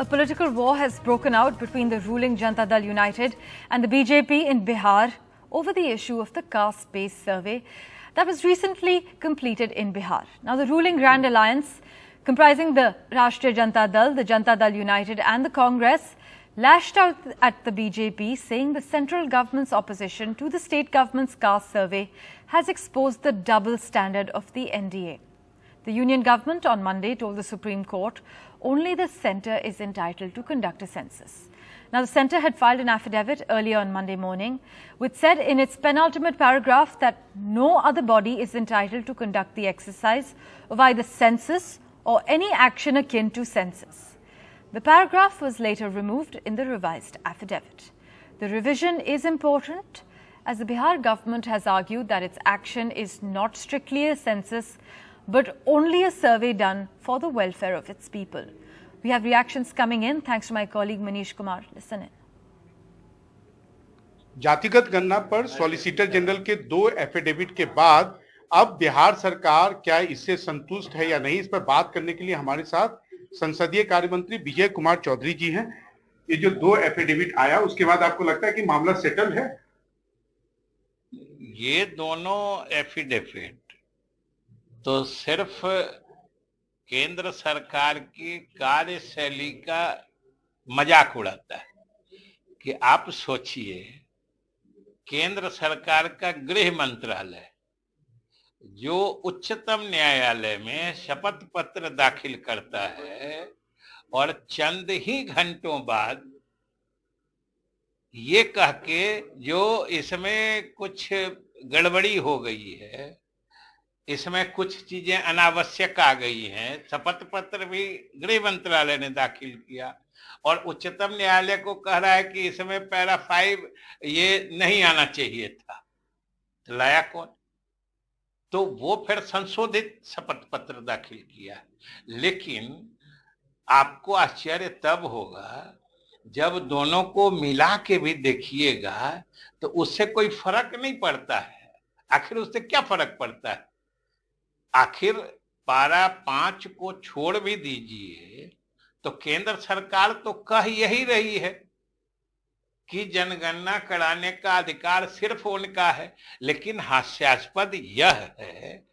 A political war has broken out between the ruling Janata Dal United and the BJP in Bihar over the issue of the caste-based survey that was recently completed in Bihar. Now, the ruling Grand Alliance, comprising the Rashtriya Janata Dal, the Janata Dal United and the Congress, lashed out at the BJP, saying the central government's opposition to the state government's caste survey has exposed the double standard of the NDA. The union government on Monday told the Supreme Court only the centre is entitled to conduct a census. Now, the centre had filed an affidavit earlier on Monday morning, which said in its penultimate paragraph that no other body is entitled to conduct the exercise of either census or any action akin to census. The paragraph was later removed in the revised affidavit. The revision is important as the Bihar government has argued that its action is not strictly a census but only a survey done for the welfare of its people. We have reactions coming in thanks to my colleague Manish Kumar. Listen in. जातिगत गणना पर solicitor general के 2 affidavit के बाद अब बिहार सरकार क्या इससे संतुष्ट है या नहीं, इस पर बात करने के लिए हमारे साथ संसदीय कार्य मंत्री विजय कुमार चौधरी जी हैं। ये जो 2 एफिडेविट आया उसके बाद आपको लगता है कि मामला सेटल है? ये दोनों एफिडेविट तो सिर्फ केंद्र सरकार की कार्यशैली का मजाक उड़ाता है कि आप सोचिए, केंद्र सरकार का गृह मंत्रालय जो उच्चतम न्यायालय में शपथ पत्र दाखिल करता है और चंद ही घंटों बाद ये कह के जो इसमें कुछ गड़बड़ी हो गई है, इसमें कुछ चीजें अनावश्यक आ गई हैं, शपथ पत्र भी गृह मंत्रालय ने दाखिल किया और उच्चतम न्यायालय को कह रहा है कि इसमें पैरा 5 ये नहीं आना चाहिए था, तो लाया कौन? तो वो फिर संशोधित शपथ पत्र दाखिल किया। लेकिन आपको आश्चर्य तब होगा जब दोनों को मिला के भी देखिएगा तो उससे कोई फर्क नहीं पड़ता है। आखिर उससे क्या फर्क पड़ता है? आखिर पारा 5 को छोड़ भी दीजिए तो केंद्र सरकार तो कह यही रही है कि जनगणना कराने का अधिकार सिर्फ उनका है, लेकिन हास्यास्पद यह है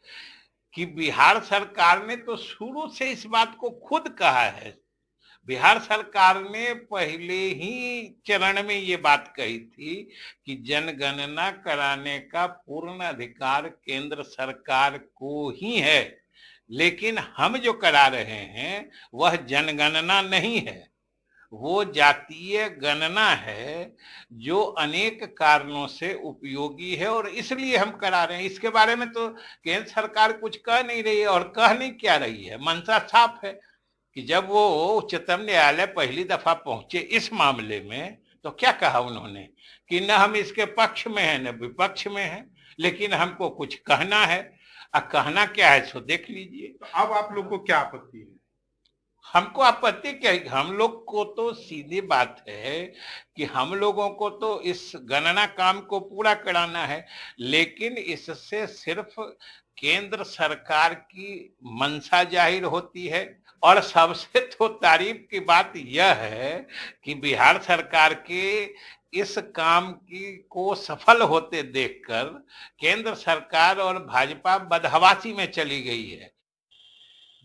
कि बिहार सरकार ने तो शुरू से इस बात को खुद कहा है। बिहार सरकार ने पहले ही चरण में ये बात कही थी कि जनगणना कराने का पूर्ण अधिकार केंद्र सरकार को ही है, लेकिन हम जो करा रहे हैं वह जनगणना नहीं है, वो जातीय गणना है जो अनेक कारणों से उपयोगी है और इसलिए हम करा रहे हैं। इसके बारे में तो केंद्र सरकार कुछ कह नहीं रही है और कह नहीं क्या रही है। मंशा साफ है कि जब वो उच्चतम न्यायालय पहली दफा पहुंचे इस मामले में तो क्या कहा उन्होंने कि न हम इसके पक्ष में हैं न विपक्ष में हैं, लेकिन हमको कुछ कहना है। कहना क्या है सो देख लीजिए। तो अब आप लोग को क्या आपत्ति है? हमको आपत्ति क्या है? हम लोग को तो सीधी बात है कि हम लोगों को तो इस गणना काम को पूरा कराना है, लेकिन इससे सिर्फ केंद्र सरकार की मंशा जाहिर होती है। और सबसे तो तारीफ की बात यह है कि बिहार सरकार के इस काम को सफल होते देखकर केंद्र सरकार और भाजपा बदहवासी में चली गई है।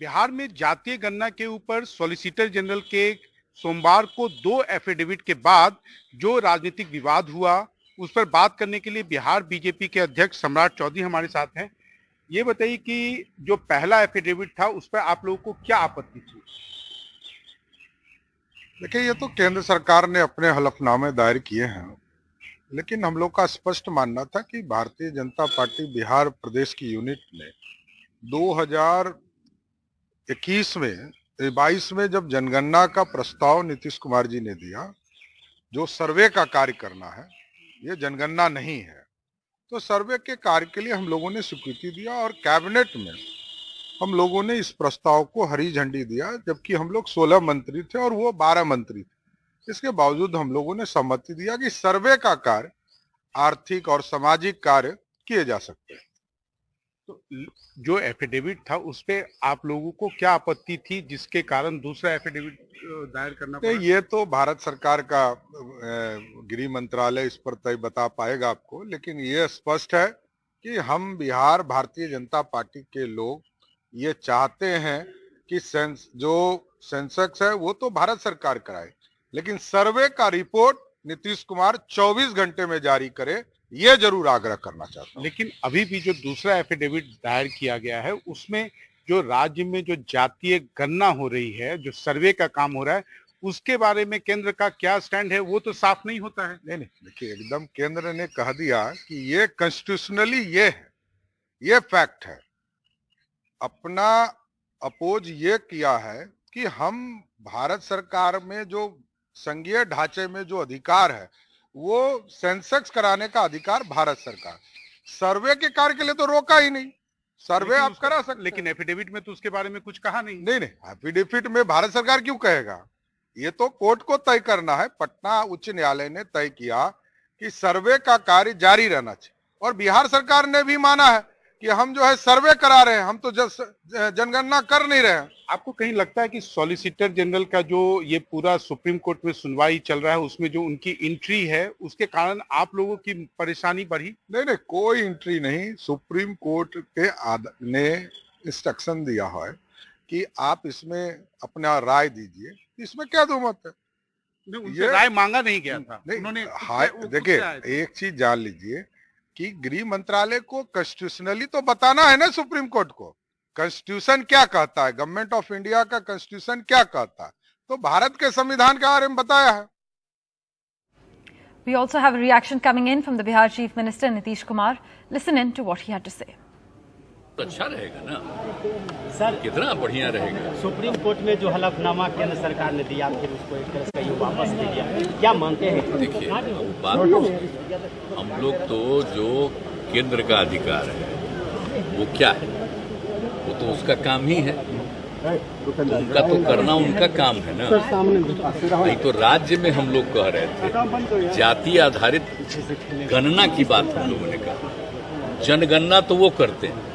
बिहार में जातीय गणना के ऊपर सॉलिसिटर जनरल के सोमवार को 2 एफिडेविट के बाद जो राजनीतिक विवाद हुआ उस पर बात करने के लिए बिहार बीजेपी के अध्यक्ष सम्राट चौधरी हमारे साथ हैं। ये बताइए कि जो पहला एफिडेविट था उस पर आप लोगों को क्या आपत्ति थी? देखिए, ये तो केंद्र सरकार ने अपने हलफनामे दायर किए हैं, लेकिन हम लोग का स्पष्ट मानना था कि भारतीय जनता पार्टी बिहार प्रदेश की यूनिट ने 22 में जब जनगणना का प्रस्ताव नीतीश कुमार जी ने दिया, जो सर्वे का कार्य करना है, ये जनगणना नहीं है, तो सर्वे के कार्य के लिए हम लोगों ने स्वीकृति दिया और कैबिनेट में हम लोगों ने इस प्रस्ताव को हरी झंडी दिया, जबकि हम लोग 16 मंत्री थे और वो 12 मंत्री थे। इसके बावजूद हम लोगों ने सहमति दिया कि सर्वे का कार्य, आर्थिक और सामाजिक कार्य किए जा सकते हैं। तो जो एफिडेविट था उस पे आप लोगों को क्या आपत्ति थी जिसके कारण दूसरा एफिडेविट दायर करना पड़ा? ये तो भारत सरकार का गृह मंत्रालय इस पर तय बता पाएगा आपको, लेकिन ये स्पष्ट है कि हम बिहार भारतीय जनता पार्टी के लोग ये चाहते हैं कि जो सेंसेक्स है वो तो भारत सरकार कराए, लेकिन सर्वे का रिपोर्ट नीतीश कुमार 24 घंटे में जारी करे, ये जरूर आग्रह करना चाहता हूं। लेकिन अभी भी जो दूसरा एफिडेविट दायर किया गया है उसमें जो राज्य में जो जातीय गणना हो रही है, जो सर्वे का काम हो रहा है, उसके बारे में केंद्र का क्या स्टैंड है वो तो साफ नहीं होता है। नहीं, देखिए एकदम केंद्र ने कह दिया कि ये कॉन्स्टिट्यूशनली ये है, ये फैक्ट है। अपना अपोज ये किया है कि हम भारत सरकार में जो संघीय ढांचे में जो अधिकार है वो सेंसेक्स कराने का अधिकार भारत सरकार, सर्वे के कार्य के लिए तो रोका ही नहीं, सर्वे आप करा सकते। लेकिन एफिडेविट में तो उसके बारे में कुछ कहा नहीं। नहीं, एफिडेविट में भारत सरकार क्यों कहेगा, ये तो कोर्ट को तय करना है। पटना उच्च न्यायालय ने तय किया कि सर्वे का कार्य जारी रहना चाहिए, और बिहार सरकार ने भी माना है कि हम जो है सर्वे करा रहे हैं, हम तो जनगणना कर नहीं रहे हैं। आपको कहीं लगता है कि सॉलिसिटर जनरल का जो ये पूरा सुप्रीम कोर्ट में सुनवाई चल रहा है उसमें जो उनकी एंट्री है उसके कारण आप लोगों की परेशानी बढ़ी? नहीं, कोई एंट्री नहीं। सुप्रीम कोर्ट के ने इंस्ट्रक्शन दिया है कि आप इसमें अपना राय दीजिए, इसमें क्या दुमत है? उनसे राय मांगा नहीं गया था। उन्होंने देखिए एक चीज जान लीजिए कि गृह मंत्रालय को कॉन्स्टिट्यूशनली तो बताना है ना सुप्रीम कोर्ट को, कॉन्स्टिट्यूशन क्या कहता है, गवर्नमेंट ऑफ इंडिया का कॉन्स्टिट्यूशन क्या कहता है, तो भारत के संविधान के बारे में बताया है। We also have a reaction coming in from the Bihar Chief Minister Nitish Kumar. Listen in to what he had to say. अच्छा रहेगा ना सर, कितना बढ़िया रहेगा। सुप्रीम कोर्ट में जो हलफनामा केंद्र सरकार ने दिया, फिर उसको एक तरह से वापस दे दिया, क्या मानते हैं? देखिए बात, हम लोग तो जो केंद्र का अधिकार है वो क्या है, वो तो उसका काम ही है, तो उनका तो करना उनका काम है ना। नहीं तो राज्य में हम लोग कह रहे थे जाति आधारित गणना की बात हम लोगों ने कहा, जनगणना तो वो करते हैं,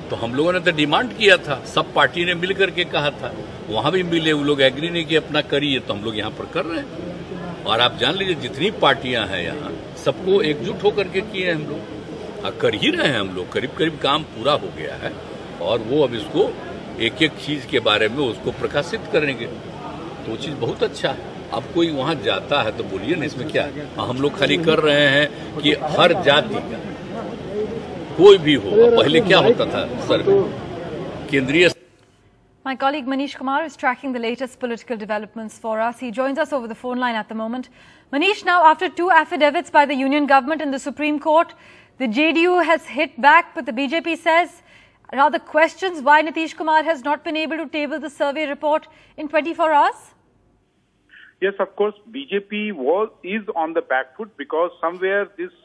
तो हम लोगों ने तो डिमांड किया था, सब पार्टी ने मिल करके कहा था, वहां भी मिले, वो लोग एग्री नहीं कि अपना करिए, तो हम लोग यहाँ पर कर रहे हैं। और आप जान लीजिए जितनी पार्टियां हैं यहाँ सबको एकजुट होकर के किए हैं हम लोग, कर ही रहे हैं हम लोग, करीब करीब काम पूरा हो गया है, और वो अब इसको एक एक चीज के बारे में उसको प्रकाशित करेंगे, तो वो चीज बहुत अच्छा है। अब कोई वहां जाता है तो बोलिए ना इसमें क्या है, हम लोग खाली कर रहे हैं कि हर जाति का कोई भी हो। पहले क्या होता था सर, केंद्रीय। My colleague Manish Kumar is tracking the latest political developments for us. He joins us over the phone line at the moment. Manish, now after 2 affidavits by the union government in the Supreme Court, the JDU has hit back, but the BJP says, rather questions why Nitish Kumar has not been able to table the survey report in 24 hours. Yes, of course, BJP is on the back foot because somewhere this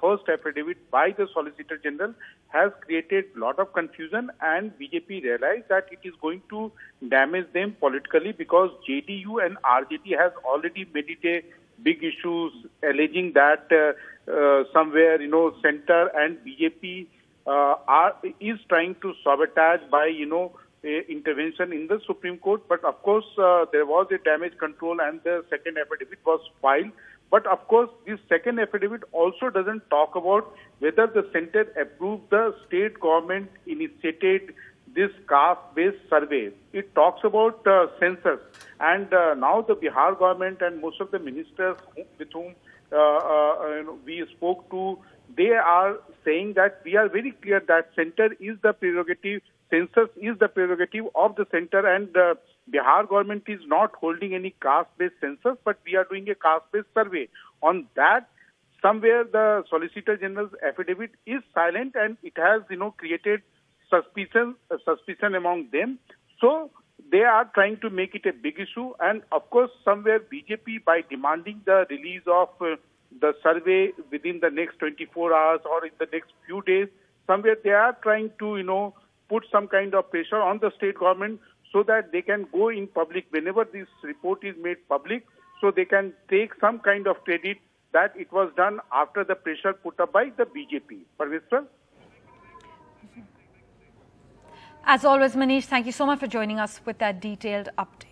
first affidavit by the Solicitor General has created a lot of confusion, and BJP realized that it is going to damage them politically because JDU and RJD has already made it a big issue, alleging that somewhere, center and BJP is trying to sabotage by, intervention in the Supreme Court. But of course, there was a damage control and the second affidavit was filed. But of course, this second affidavit also doesn't talk about whether the center approved the state government initiated this caste-based survey. It talks about census. And now the Bihar government and most of the ministers with whom we spoke to, they are saying that we are very clear that center is the prerogative, census is the prerogative of the center, and Bihar government is not holding any caste-based census, but we are doing a caste-based survey. On that, somewhere the Solicitor General's affidavit is silent, and it has, created suspicion among them. So they are trying to make it a big issue, and of course, somewhere BJP, by demanding the release of the survey within the next 24 hours or in the next few days, somewhere they are trying to, put some kind of pressure on the state government so that they can go in public whenever this report is made public, so they can take some kind of credit that it was done after the pressure put up by the BJP. Parvez sir? As always, Manish, thank you so much for joining us with that detailed update.